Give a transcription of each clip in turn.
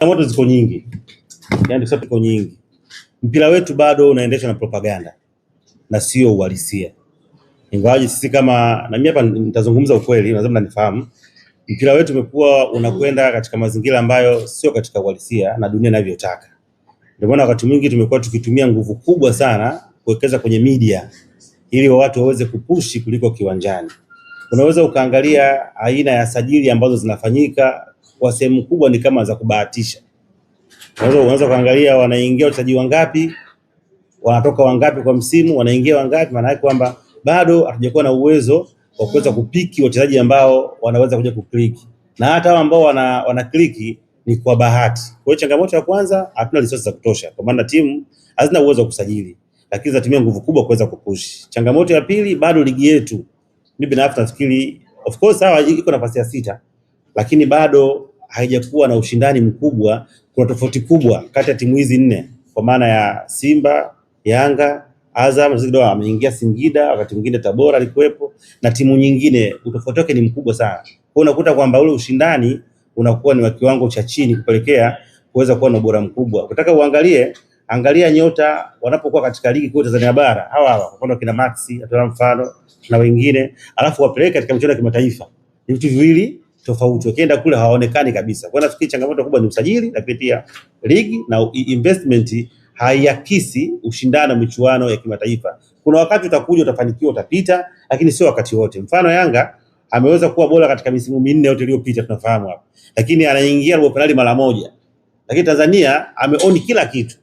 Changamoto ziko nyingi, yaani ziko nyingi. Mpira wetu bado unaendeshwa na propaganda na sio uhalisia. Ingawaje sisi kama na mimi hapa nitazungumza ukweli, nadhani mnanifahamu. Mpira wetu umekuwa unakwenda katika mazingira ambayo sio katika uhalisia na dunia inavyotaka. Ndio maana wakati mwingi tumekuwa tukitumia nguvu kubwa sana kuwekeza kwenye media ili watu waweze kupushi kuliko kiwanjani. Unaweza ukaangalia aina ya sajili ambazo zinafanyika kwa sehemu kubwa ni kama za kubahatisha. Unaweza kuangalia wanaingia wachezaji wangapi, wanatoka wangapi kwa msimu, wanaingia wangapi, maana yake kwamba bado hatujakuwa na uwezo wa kuweza kupiki wachezaji ambao wanaweza kuja kukliki. Na hata hao ambao wana kliki ni kwa bahati. Kwa hiyo changamoto ya kwanza, hatuna resources za kutosha. Kwa maana timu hazina uwezo wa kusajili, lakini zinatumia nguvu kubwa kuweza kupush. Changamoto ya pili, bado ligi yetu, mimi binafsi nafikiri of course sawa iko nafasi ya 6, lakini bado haijakuwa na ushindani mkubwa. Kuna tofauti kubwa kati ya timu hizi 4 kwa maana ya Simba, Yanga, Azam, Zidane ameingia Singida, wakati mwingine Tabora alikuwepo na timu nyingine, utofauti wake ni mkubwa sana. Kwa unakuta kwamba ule ushindani unakuwa ni wa kiwango cha chini kupelekea kuweza kuwa na ubora mkubwa. Ukitaka angalia nyota wanapokuwa katika ligi kuu Tanzania bara, hawa kwa mfano kina Maxi, atoa mfano na wengine, alafu wapeleke katika michezo ya kimataifa. Ni vitu viwili tofauti. Ukienda kule hawaonekani kabisa. Kwa nafikiri changamoto kubwa ni usajili, lakini pia ligi na investment haiakisi ushindano michuano ya kimataifa. Kuna wakati utakuja utafanikiwa utapita, lakini sio wakati wote. Mfano Yanga ameweza kuwa bora katika misimu 4 yote iliyopita tunafahamu hapa. Lakini anaingia robo finali mara moja. Lakini Tanzania ameoni kila kitu.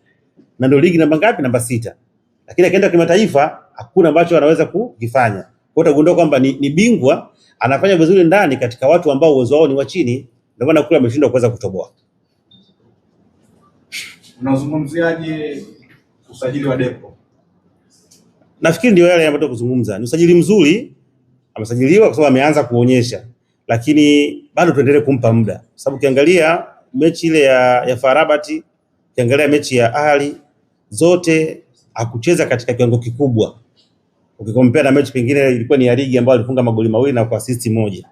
Na ndio ligi namba ngapi? Namba 6. Lakini akaenda kimataifa hakuna ambacho anaweza kukifanya. Kwa hiyo utagundua kwamba ni bingwa, anafanya vizuri ndani katika watu ambao uwezo wao ni wa chini, ndio maana kule ameshindwa kuweza kutoboa. Unazungumziaje usajili wa Depo? Nafikiri ndio yale ambayo kuzungumza. Ni usajili mzuri, amesajiliwa kwa sababu ameanza kuonyesha, lakini bado tuendelee kumpa muda. Sababu ukiangalia mechi ile ya FAR Rabat, ukiangalia mechi ya Ahli, zote hakucheza katika kiwango kikubwa. Ukikompea na mechi pengine ilikuwa ni ya ligi ambayo alifunga magoli 2 na kwa assist 1.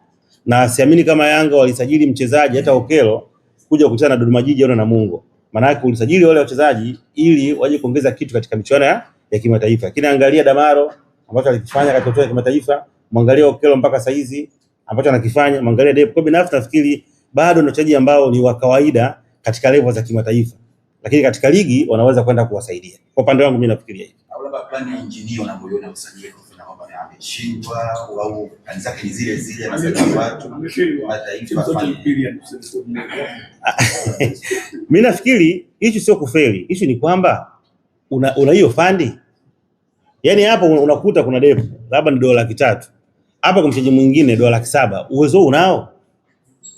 Na siamini kama Yanga walisajili mchezaji hata Okelo kuja kukutana na Dodoma Jiji au Namungo. Maana yake ulisajili wale wachezaji ili waje kuongeza kitu katika michuano ya kimataifa. Lakini angalia Damaro ambacho alikifanya katika michuano ya kimataifa, mwangalia Okelo mpaka saa hizi ambacho anakifanya, mwangalia Depo. Kwa binafsi nafikiri bado ni wachezaji ambao ni wa kawaida katika level za kimataifa. Lakini katika ligi wanaweza kwenda kuwasaidia. Kwa upande wangu mimi nafikiria hivi. Au labda plani ya engineer unavyoona usajili kwa kwamba ameshindwa au anzake zile na watu mimi nafikiri hicho sio kufeli. Hicho ni kwamba una hiyo fandi. Yaani hapo unakuta kuna Depo labda ni dola 300. Hapa kwa mchezaji mwingine dola 700. Uwezo unao.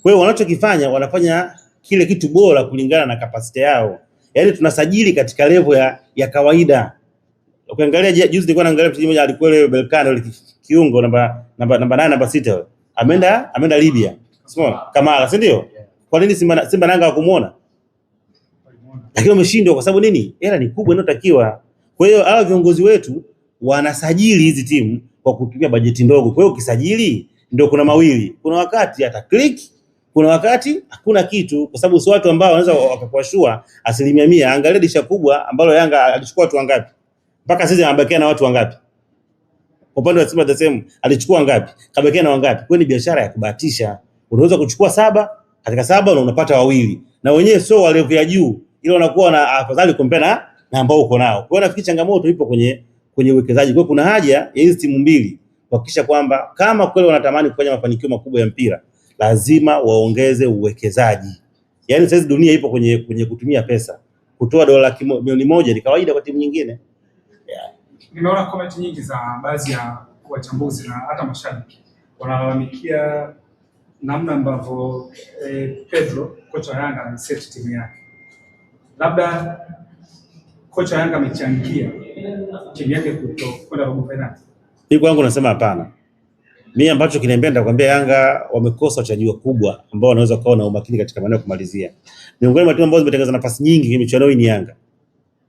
Kwa hiyo wanachokifanya wanafanya kile kitu bora kulingana na kapasiti yao. Yaani tunasajili katika level ya kawaida. Ukiangalia juzi nilikuwa naangalia mchezaji mmoja alikuwa ile Belkano ile kiungo namba 8 namba 6 ameenda Libya. Umeona? Kamara, si ndio? Kwa nini Simba Nanga hakumuona? Lakini wameshindwa kwa sababu nini? Hela ni kubwa inayotakiwa. Kwa hiyo hao viongozi wetu wanasajili hizi timu kwa kutumia bajeti ndogo. Kwa hiyo ukisajili ndio kuna mawili. Kuna wakati ata click, kuna wakati hakuna kitu, kwa sababu si watu ambao wanaweza wakakuashua 100%. Angalia disha kubwa ambalo Yanga alichukua watu wangapi? Mpaka sasa anabakia na watu wangapi? Kwa upande wa Simba the same, alichukua ngapi? Kabakia na wangapi? Kwa ni biashara ya kubahatisha. Unaweza kuchukua 7, katika 7 na unapata 2. Na wenyewe sio wale vya juu, ile unakuwa na afadhali kumpena na ambao uko nao. Kwa hiyo nafikiri changamoto ipo kwenye uwekezaji. Kwa hiyo kuna haja ya hizi timu mbili kuhakikisha kwamba kama kweli wanatamani kufanya mafanikio makubwa ya mpira, lazima waongeze uwekezaji. Yaani sasa dunia ipo kwenye kutumia pesa. Kutoa dola milioni 1 ni kawaida kwa timu nyingine. Yeah. Nimeona comment nyingi za baadhi ya wachambuzi na hata mashabiki wanalalamikia namna ambavyo Pedro kocha wa Yanga anaset timu yake. Labda kocha wa Yanga amechangia timu yake kwenda robo finali. Mimi kwangu nasema hapana. Mimi ambacho kiniambia nitakwambia Yanga wamekosa wachezaji wakubwa ambao wanaweza kuwa na umakini katika maeneo ya kumalizia. Miongoni mwa timu ambazo zimetengeneza nafasi nyingi kwenye michuano hii ni Yanga.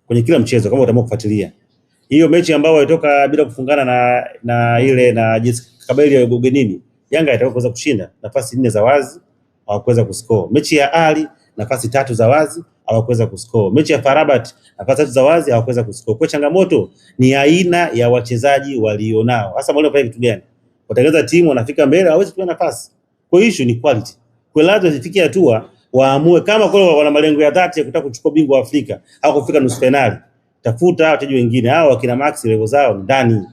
Kwenye kila mchezo kama utaamua kufuatilia. Hiyo mechi ambayo walitoka bila kufungana na ile na JS Kabylie ya ugenini, Yanga itaweza kushinda nafasi 4 za wazi, hawakuweza kuscore. Mechi ya Ali nafasi 3 za wazi hawakuweza kuscore. Mechi ya FAR Rabat nafasi 3 za wazi hawakuweza kuscore. Kwa changamoto ni aina ya wachezaji walionao. Hasa wale pale kitu gani? Watengeneza timu wanafika mbele hawezi kuwa nafasi. Kwa issue ni quality. Kwa lazima zifikie hatua waamue kama kwa wana malengo ya dhati ya kutaka kuchukua bingwa wa Afrika au kufika nusu finali. Tafuta wachezaji wengine hao wakina Max level zao ndani.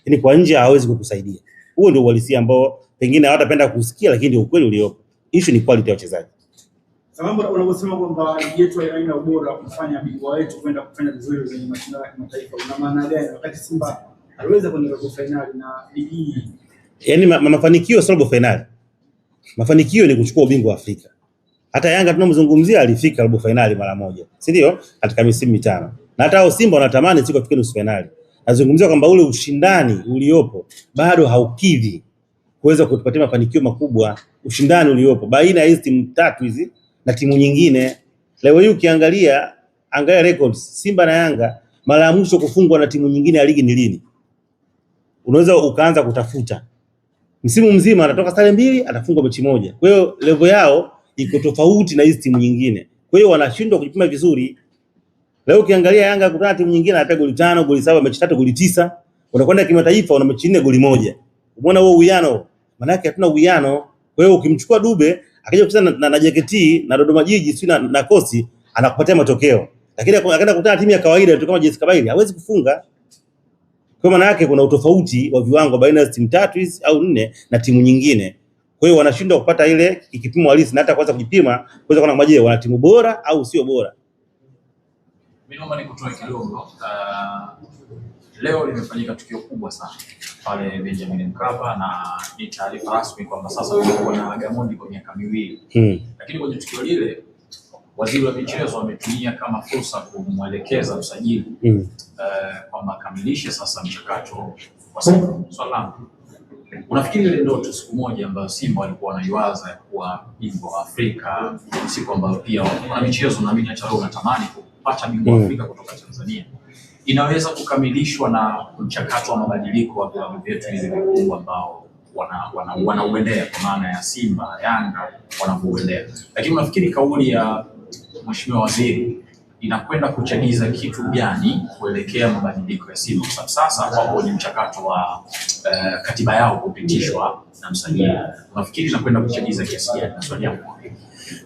Yaani kwa nje hawezi kukusaidia. Huo ndio uhalisia ambao pengine hawatapenda kusikia, lakini ndio ukweli uliopo. Issue ni quality ya wachezaji. Sababu unaposema kwamba ligi yetu haina ubora kufanya bingwa wetu kwenda kufanya vizuri kwenye mashindano ya kimataifa, una maana gani wakati Simba aliweza kwenda robo finali na ligi hii? Yaani mafanikio sio robo finali. Mafanikio ni kuchukua ubingwa wa Afrika. Hata Yanga tunamzungumzia alifika robo finali mara moja, si ndio? Katika misimu mitano. Na hata hao Simba wanatamani siku afike nusu finali. Nazungumzia kwamba ule ushindani uliopo bado haukidhi kuweza kutupatia mafanikio makubwa. Ushindani uliopo baina ya hizi timu 3 hizi na timu nyingine. Leo hii ukiangalia records Simba na Yanga mara ya mwisho kufungwa na timu nyingine ya ligi ni lini? Unaweza ukaanza kutafuta. Msimu mzima anatoka sare 2 atafungwa mechi moja. Kwa hiyo level yao iko tofauti na hizi timu nyingine. Kwa hiyo wanashindwa kujipima vizuri. Leo ukiangalia Yanga kutana timu nyingine anapiga goli 5, goli 7, mechi 3, goli 9. Unakwenda kimataifa una mechi 4, goli 1. Umeona huo uwiano? Maana yake hatuna uwiano. Kwa hiyo ukimchukua Dube akaja kucheza na JKT na Dodoma Jiji si na Kosi anakupatia matokeo. Lakini akaenda kukutana timu ya kawaida tu kama JS Kabylie hawezi kufunga. Kwa maana yake kuna utofauti wa viwango baina ya timu 3 hizi au 4 na timu nyingine. Kwa hiyo wanashindwa kupata ile ikipimo halisi na hata kuanza kujipima kuweza kuona kama wana timu bora au sio bora. Mimi naomba nikutoe kidogo. Leo limefanyika tukio kubwa sana pale Benjamin Mkapa na ni taarifa rasmi kwamba sasa tulikuwa na Gamondi kwa miaka 2. Lakini kwenye tukio lile waziri wa michezo ametumia kama fursa kumwelekeza msajili kwamba kamilishe sasa mchakato wa Simba. Swala unafikiri ile ndoto siku moja ambayo Simba walikuwa wanaiwaza ya kuwa bingwa wa Afrika, siku ambayo pia wana michezo na mimi hata unatamani kupata bingwa wa Afrika kutoka Tanzania, inaweza kukamilishwa na mchakato wa mabadiliko wa vilabu vyetu hivi vikubwa ambao wanauendea kwa maana ya Simba, Yanga wanauendea? Lakini unafikiri kauli ya Mheshimiwa Waziri inakwenda kuchagiza kitu gani kuelekea mabadiliko ya Simba? Kwa sasa wapo kwenye mchakato wa katiba yao kupitishwa na msajili. Unafikiri inakwenda kuchagiza kiasi gani? Swali yangu.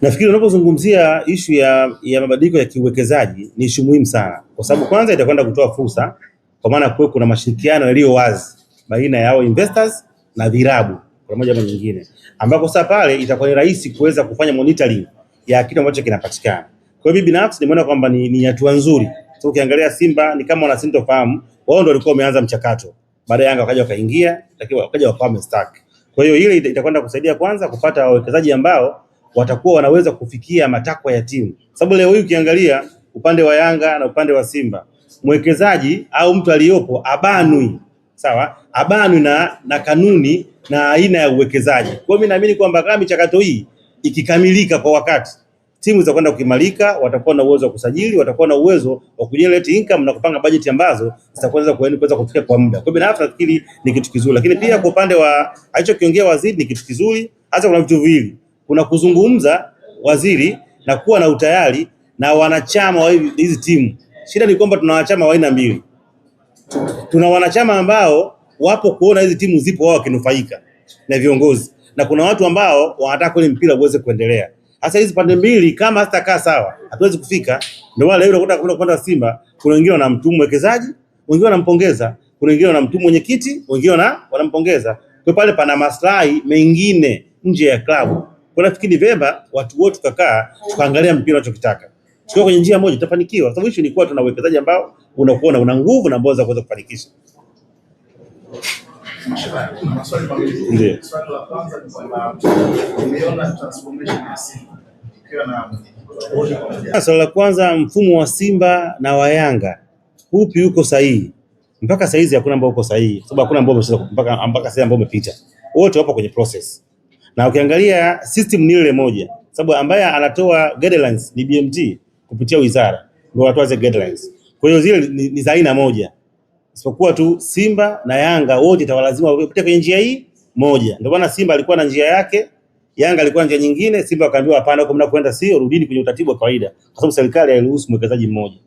Nafikiri unapozungumzia issue ya mabadiliko ya kiuwekezaji ni issue muhimu sana. Kwa sababu kwanza itakwenda kutoa fursa kwa maana kwa kuna mashirikiano yaliyo wazi baina ya investors na vilabu kwa moja ama nyingine. Ambako sasa pale itakuwa ni rahisi kuweza kufanya monitoring ya kitu ambacho kinapatikana. Kwa hiyo binafsi nimeona kwamba ni hatua nzuri. So ukiangalia Simba ni kama wanasintofahamu, wao ndio walikuwa wameanza mchakato. Baada ya Yanga wakaja wakaingia, lakini wakaja wakawa wamestack. Kwa hiyo ile itakwenda kusaidia kwanza kupata wawekezaji ambao watakuwa wanaweza kufikia matakwa ya timu. Sababu leo hii ukiangalia upande wa Yanga na upande wa Simba, mwekezaji au mtu aliyopo abanui, sawa? Abanui na kanuni na aina ya uwekezaji. Kwa hiyo mimi naamini kwamba kama michakato hii ikikamilika kwa wakati, timu zitakwenda kuimarika, watakuwa na uwezo wa kusajili, watakuwa na uwezo wa kujenerate income na kupanga bajeti ambazo zitakuweza kuweza kufikia kwa muda. Kwa hiyo binafsi nafikiri ni kitu kizuri, lakini pia kwa upande wa alichokiongea waziri ni kitu kizuri. Hasa kuna vitu viwili, kuna kuzungumza waziri na kuwa na utayari na wanachama wa hizi timu. Shida ni kwamba tuna wanachama wa aina mbili. Tuna wanachama ambao wapo kuona hizi timu zipo wao kinufaika na viongozi, na kuna watu ambao wanataka kule mpira uweze kuendelea. Sasa hizi pande mbili kama hazitakaa sawa, hatuwezi kufika. Ndio wale leo unakuta kupanda Simba, kuna wengine wanamtumu mwekezaji, wengine wanampongeza, kuna wengine wanamtumu mwenyekiti, wengine wanampongeza. Kwa pale pana maslahi mengine nje ya klabu. Kwa nafikiri vema watu wote tukakaa tukaangalia mpira tunachotaka. Tukiwa kwenye njia moja tutafanikiwa. Sababu hicho ni kwa tuna uwekezaji ambao unakuwa una nguvu na ambao kuweza kufanikisha. Ndio. Swali la kwanza ni kwamba umeona transformation ya Simba ikiwa na swali la kwanza, mfumo wa Simba na wa Yanga upi uko sahihi? Mpaka saa hizi hakuna ambao uko sahihi, sababu hakuna ambao umecheza mpaka sasa ambao umepita. Wote wapo kwenye process. Na ukiangalia system ni ile moja, sababu ambaye anatoa guidelines ni BMT kupitia wizara, ndio watoa zile guidelines. Kwa hiyo zile ni za aina moja. Isipokuwa tu Simba na Yanga wote itawalazima wapite kwenye njia hii moja. Ndio maana Simba alikuwa na njia yake Yanga alikuwa njia nyingine, Simba wakaambiwa hapana, huko mnakwenda sio, rudini kwenye utaratibu wa kawaida, kwa sababu serikali hairuhusu mwekezaji mmoja.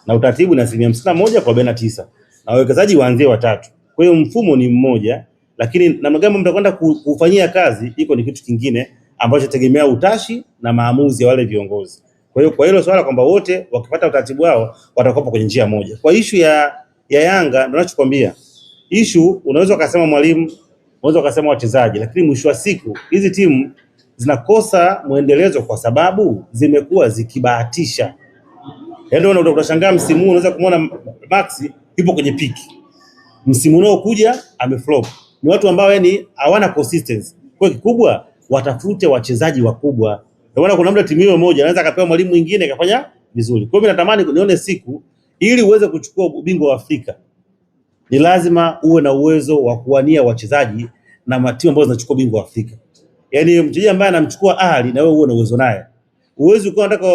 Na utaratibu ni 51% kwa 49. Na wawekezaji waanzie watatu. Kwa hiyo mfumo ni mmoja, lakini namna gani mtakwenda kufanyia kazi iko ni kitu kingine ambacho tegemea utashi na maamuzi ya wale viongozi. Kwa hiyo kwa hilo swala kwamba wote wakipata utaratibu wao watakopa kwenye njia moja. Kwa issue ya Yanga ndio ninachokuambia. Issue unaweza kusema mwalimu, unaweza kusema wachezaji, lakini mwisho wa siku hizi timu zinakosa muendelezo kwa sababu zimekuwa zikibahatisha. Yaani utashangaa msimu huu unaweza kumuona Max yupo kwenye piki. Msimu unaokuja ameflop. Ni watu ambao yani hawana consistency. Kwa kikubwa watafute wachezaji wakubwa. Ndio maana kuna muda timu hiyo moja anaweza akapewa mwalimu mwingine akafanya vizuri. Kwa hiyo mimi natamani nione siku ili uweze kuchukua ubingwa wa Afrika. Ni lazima uwe na uwezo wa kuwania wachezaji na matimu ambazo zinachukua ubingwa wa Afrika. Yaani mchezaji ambaye anamchukua Ahli na wewe uwe na uwezo naye. Uwezo ukiwa unataka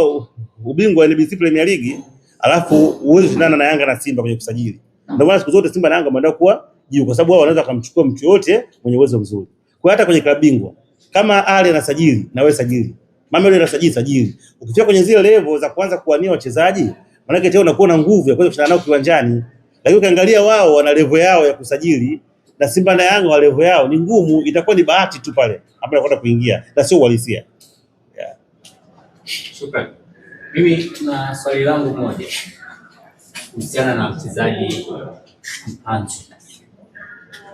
ubingwa wa NBC Premier League alafu uwezo shindana na Yanga na Simba kwenye kusajili. Ndio maana siku zote Simba na Yanga wameenda kuwa juu kwa sababu wao wanaweza kumchukua mtu yote mwenye uwezo mzuri. Kwa hata kwenye klabu bingwa kama Ahli anasajili na wewe sajili. Mamelodi anasajili. Ukifika kwenye zile level za kuanza kuwania wachezaji, maana yake tena unakuwa na nguvu ya kuweza kushindana nao kiwanjani. Lakini ukiangalia wao wana level yao ya kusajili na Simba na Yanga wa level yao ni ngumu, itakuwa ni bahati tu pale hapo anakwenda kuingia na sio uhalisia. Yeah. Shukrani. Mimi na swali langu moja kuhusiana na mchezaji Mpanzu.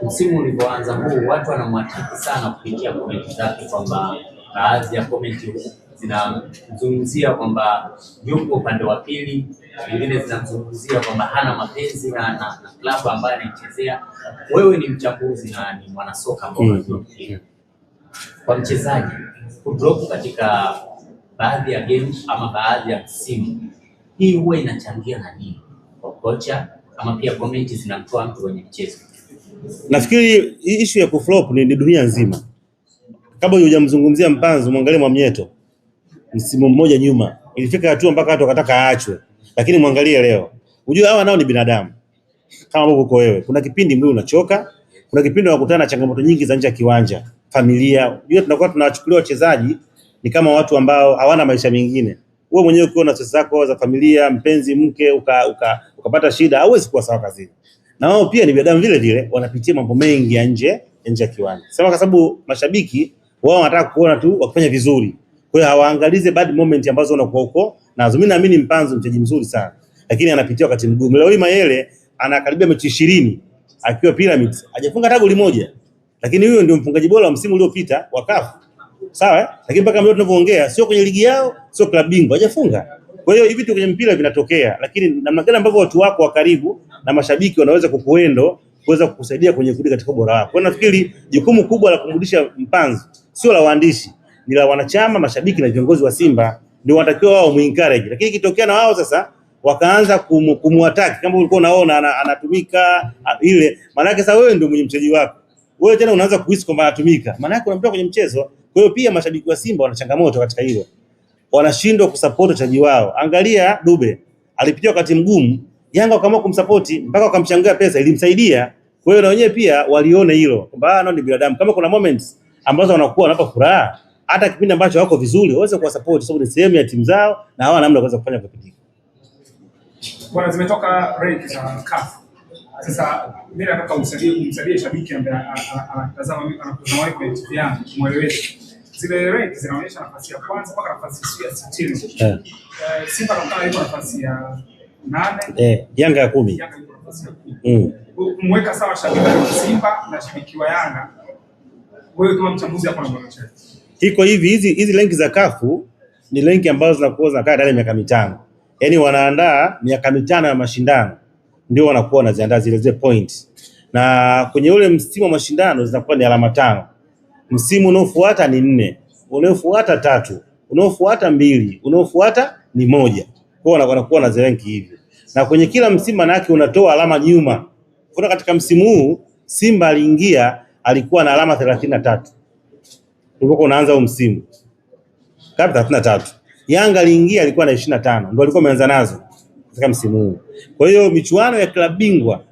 Msimu ulivyoanza huu watu wanamwataki sana kupitia komenti zake kwamba baadhi ya komenti zinamzungumzia kwamba yuko upande wa pili, nyingine zinamzungumzia kwamba hana mapenzi na klabu ambayo anaichezea. Wewe ni mchambuzi na ni mwanasoka ambao unajua kwa mchezaji kudrop katika baadhi ya games ama baadhi ya msimu, hii huwa inachangia na nini kwa kocha ama pia komenti zinamtoa mtu kwenye mchezo? Nafikiri issue ya kuflop ni dunia nzima. Kabla hujamzungumzia Mpanzu, mwangalie Mwamnyeto. Msimu mmoja nyuma ilifika hatua mpaka watu wakataka aachwe. Lakini mwangalie leo. Unajua hawa nao ni binadamu. Kama ambavyo uko wewe. Kuna kipindi mwili unachoka, kuna kipindi unakutana na changamoto nyingi za nje ya kiwanja, familia. Unajua tunakuwa tunawachukulia wachezaji ni kama watu ambao hawana maisha mengine. Wewe mwenyewe ukiwa na stress zako za familia, mpenzi, mke, ukapata shida, hauwezi kuwa sawa kazini. Na wao pia ni binadamu vile vile, wanapitia mambo mengi ya nje ya kiwanja. Sema kwa sababu mashabiki wao wanataka kuona tu wakifanya vizuri. Kwa hiyo hawaangalize bad moment ambazo unakuwa huko. Na mimi naamini Mpanzu mchezaji mzuri sana, lakini anapitia wakati mgumu. Leo hii Mayele anakaribia mechi 20 akiwa Pyramids, hajafunga hata goli moja. Lakini huyo ndio mfungaji bora wa msimu uliopita wa CAF. Sawa? Lakini mpaka leo tunavyoongea sio kwenye ligi yao, sio klabu bingwa, hajafunga. Kwa hiyo hivi vitu kwenye mpira vinatokea, lakini namna gani ambavyo watu wako wa karibu na mashabiki wanaweza kukuendo kuweza kukusaidia kwenye kurudi katika ubora wako. Kwa nafikiri jukumu kubwa la kumrudisha Mpanzu sio la waandishi, ni la wanachama, mashabiki na viongozi wa Simba, ndio wanatakiwa wao muencourage. Lakini ikitokea na wao sasa wakaanza kumuattack kama ulikuwa unaona anatumika ile, maana yake sasa wewe ndio mwenye mchezaji wako. Wewe tena unaanza kuhisi kwamba anatumika. Maana yake unamtoa kwenye mchezo. Kwa hiyo pia mashabiki wa Simba wana changamoto katika hilo. Wanashindwa kusupport wachezaji wao. Angalia Dube, alipitia wakati mgumu, Yanga wakaamua kumsupport mpaka wakamchangia pesa ilimsaidia. Kwa hiyo na wenyewe pia waliona hilo kwamba nao ni binadamu. Kama kuna moments ambazo wanakuwa wanapa furaha, hata kipindi ambacho wako vizuri waweze kuwasupport sababu ni sehemu ya timu zao na hawana namna kuweza kufanya kwa bidii. Bwana, zimetoka rank za CAF. Sasa mimi nataka umsaidie shabiki ambaye anatazama kwenye TV yangu, mueleweshe. Zile rank zinaonyesha nafasi ya kwanza mpaka nafasi ya 60. Simba kama iko nafasi ya 8, Yanga ya 10. Yanga iko nafasi ya 10. Kumweka sawa shabiki wa Simba na shabiki wa Yanga. Wewe kama mchambuzi hapo unaonyesha. Iko hivi, hizi rank za CAF ni rank ambazo zinakuwa zinakaa ndani ya miaka 5. Yaani wanaandaa miaka 5 ya mashindano ndio wanakuwa wanaziandaa zile points. Na kwenye ule msimu wa mashindano zinakuwa ni alama 5. Msimu unaofuata ni 4, unaofuata 3, unaofuata 2, unaofuata ni 1. Kwa hiyo wanakuwa na rank hivi. Na kwenye kila msimu manake unatoa alama nyuma. Kwa katika msimu huu Simba aliingia alikuwa na alama 33. Tulipokuwa unaanza huu msimu. Kabla 33. Yanga aliingia alikuwa na 25. Ndio alikuwa ameanza nazo katika msimu huu. Kwa hiyo michuano ya klabu bingwa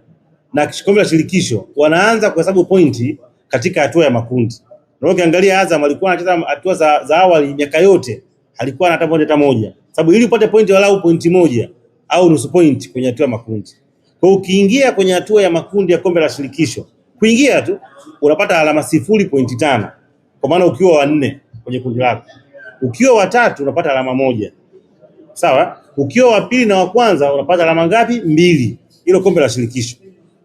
na kombe la shirikisho wanaanza kwa sababu pointi katika hatua ya makundi. Na ukiangalia Azam alikuwa anacheza hatua za awali miaka yote alikuwa anataka hata moja. Sababu ili upate pointi walau pointi moja au nusu pointi kwenye hatua ya makundi. Kwa ukiingia kwenye hatua ya makundi ya kombe la shirikisho, kuingia tu unapata alama 0.5. Kwa maana ukiwa wa 4 kwenye kundi lako. Ukiwa wa 3 unapata alama 1. Sawa? Ukiwa wa pili na wa kwanza unapata alama ngapi? 2. Hilo kombe la shirikisho.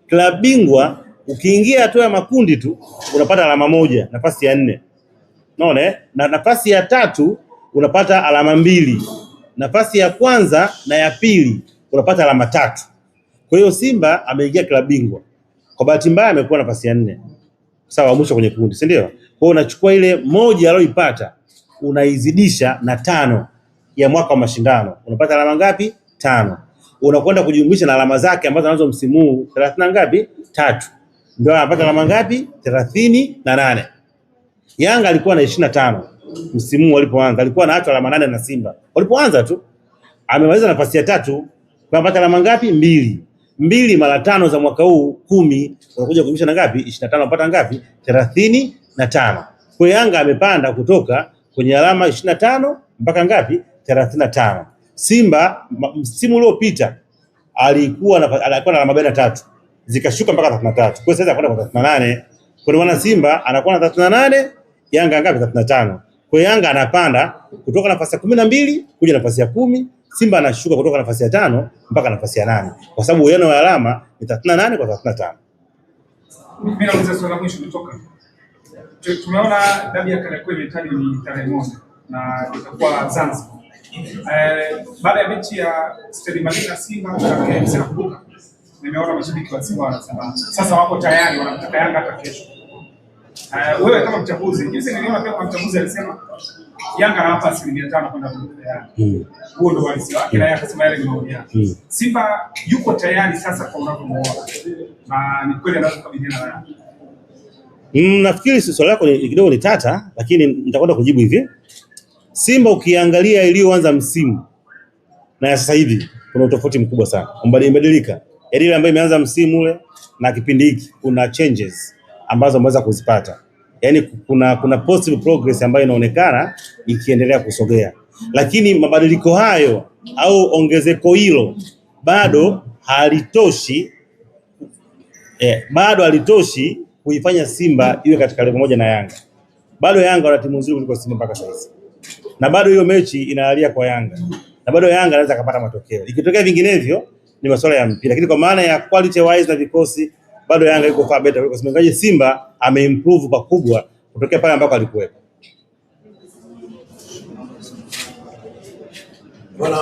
Klabu bingwa ukiingia hatua ya makundi tu unapata alama 1, nafasi ya 4. Unaona na nafasi ya 3 unapata alama 2. Nafasi ya kwanza na ya pili unapata alama 3. Kwa hiyo Simba ameingia klabu bingwa. Kwa bahati mbaya amekuwa nafasi ya 4. Sawa, mwisho kwenye kundi, si ndio? Kwa hiyo unachukua ile moja aliyoipata unaizidisha na 5 ya mwaka wa mashindano. Unapata alama ngapi? 5. Unakwenda kujumlisha na alama zake ambazo anazo msimu huu 30 na ngapi? 3. Ndio anapata alama ngapi? 38. Yanga alikuwa na 25 msimu walipoanza, alikuwa na hata alama 8 na Simba. Walipoanza tu amemaliza nafasi ya 3, anapata alama ngapi? 2. 2 mara 5 za mwaka huu 10, unakuja kujumlisha na ngapi? 25, unapata ngapi? 35. Kwa Yanga amepanda kutoka kwenye alama 25 mpaka ngapi? 35. Simba msimu uliopita alikuwa na alama 43 zikashuka mpaka 33. Kwa sasa anakwenda kwa 38. Kwa maana Simba anakuwa na 38, Yanga ngapi? 35. Kwa Yanga anapanda kutoka nafasi ya 12 kuja nafasi ya 10, Simba anashuka kutoka nafasi ya 5 mpaka nafasi ya 8 kwa sababu uwiano wa alama ni 38 kwa 35. Mimi nauliza swali la mwisho kutoka. Tumeona dabi ya Kariakoo imetajwa ni tarehe 1 na itakuwa Zanzibar. Baada ya mechi ya Stade Malien na Simba na KMC nakumbuka, nimeona mashabiki wa Simba wanasema sasa wako tayari wanamtaka Yanga hata kesho. Wewe kama mchambuzi, jinsi niliona pia kwa mchambuzi alisema Yanga anawapa 5% kwenda kwa Yanga. Huo ndio walisi wake na yeye akasema yale ni maoni yake. Simba yuko tayari sasa kwa unavyomuona. Na ni kweli anaweza kukabiliana na Yanga. Nafikiri swali lako ni kidogo ni tata, lakini nitakwenda kujibu hivi. Simba ukiangalia iliyoanza msimu na ya sasa hivi kuna utofauti mkubwa sana. Imebadilika. Ile ambayo imeanza msimu ule na kipindi hiki kuna changes ambazo umeweza kuzipata. Yaani kuna positive progress ambayo inaonekana ikiendelea kusogea. Lakini mabadiliko hayo au ongezeko hilo bado halitoshi kuifanya Simba iwe katika level moja na Yanga. Bado Yanga wana timu nzuri kuliko Simba mpaka sasa. Na bado hiyo mechi inahalia kwa Yanga. Na bado Yanga anaweza kupata matokeo. Ikitokea vinginevyo ni masuala ya mpira. Lakini kwa maana ya quality wise na vikosi bado Yanga iko far better kwa sababu Simba ameimprove pakubwa kutokea pale ambako alikuwa. Bwana